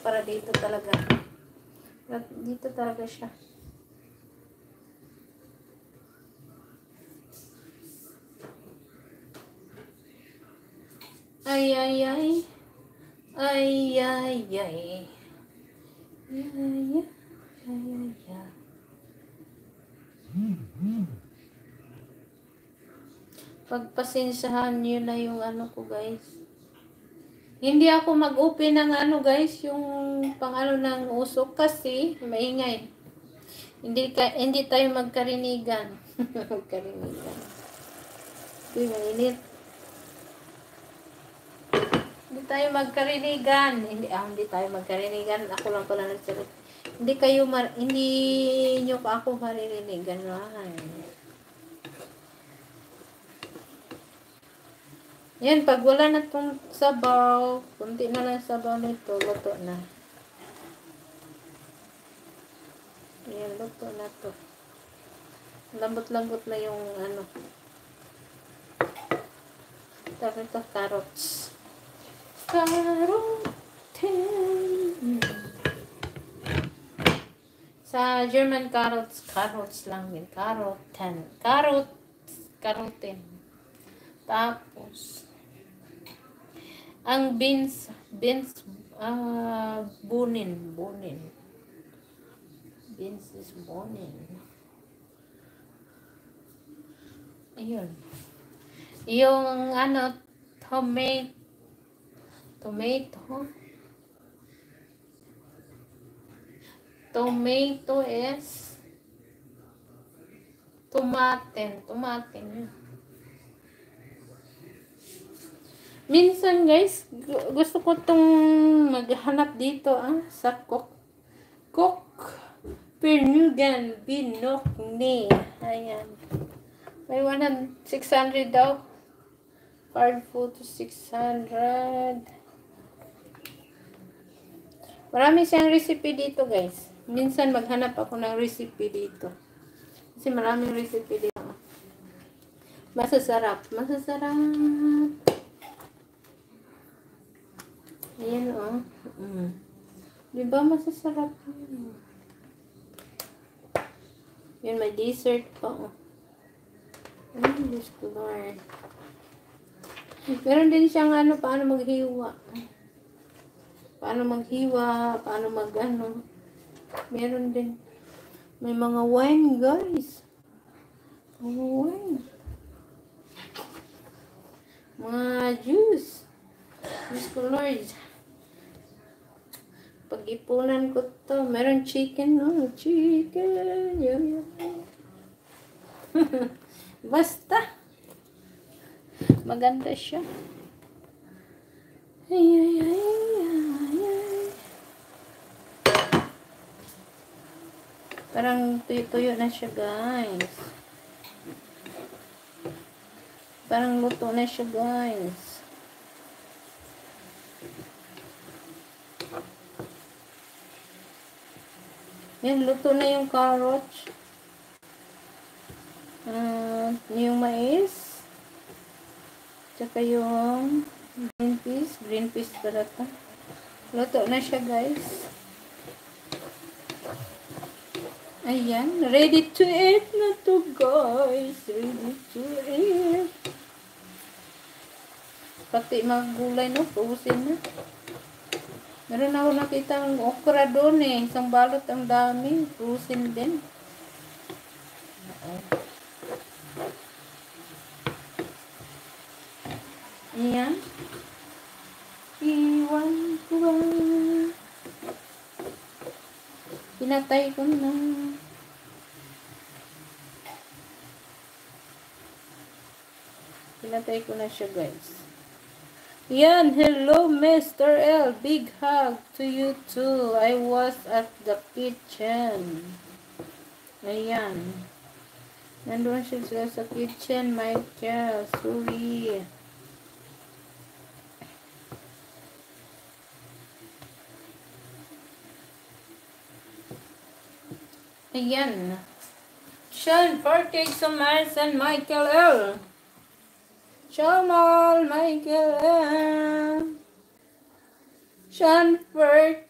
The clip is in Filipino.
para dito talaga. Dito talaga siya. Ay, ay, ay. Ay, ay, ay. Ay, ay, ay. Ay, ay, ay. Pagpasensyahan nyo na yung ano ko, guys. Hindi ako mag-open ng ano, guys, yung pang-ano ng usok kasi maingay. Hindi tayo magkarinigan. Magkarinigan. Uy, mainit. Hindi tayo magkarinigan. Hindi tayo magkarinigan. Ako lang pala nagsalit. Hindi nyo pa ako maririnig. Yan, pag wala na itong sabaw, kunti na lang sabaw nito, luto na. Yan, luto na to. Lambot-lambot na yung ano. Tapos ito, carrots. Caroten. Sa German carrots lang din. Caroten. Tapos, ang beans, bunin. Beans is bunin. Ayun. Yung ano, tomato is tomaten yun. Minsan guys, gusto ko tong maghanap dito sa cook Pernugan Binokni. Ayan. May 600 daw. Card photo 600. Marami siyang recipe dito guys. Minsan maghanap ako ng recipe dito. Kasi maraming recipe dito. Masasarap. Ayan o. Diba masasarap? Yan, may dessert pa o. Diyos ko Lord. Meron din siyang paano maghiwa. Paano mag-ano. Meron din. May mga wine guys. Mga wine. Mga juice. Diyos ko Lord. Pag-ipunan ko to. Meron chicken, no? Chicken. Yum. Basta. Maganda siya. Ay. Parang tuyo na siya, guys. Parang luto na siya, guys. Yan, luto na yung carrots. Yung mais. Tsaka yung green peas pala ito. Luto na siya guys. Ayan, ready to eat na to guys. Ready to eat. Pati mga gulay no, pusin na. Meron ako nakitang okra doon eh. Isang balot ang dami. Pusin din. Ayan. Iwan ko ba? Pinatay ko na. Pinatay ko na siya guys. Yan, hello Mr. L. Big hug to you too. I was at the kitchen. Ayan. Nandun siya sa kitchen, Michael. Sorry. Ayan. Sean, Forte, Summers, and Michael L. Shamal, Michael L. Sean, Forte.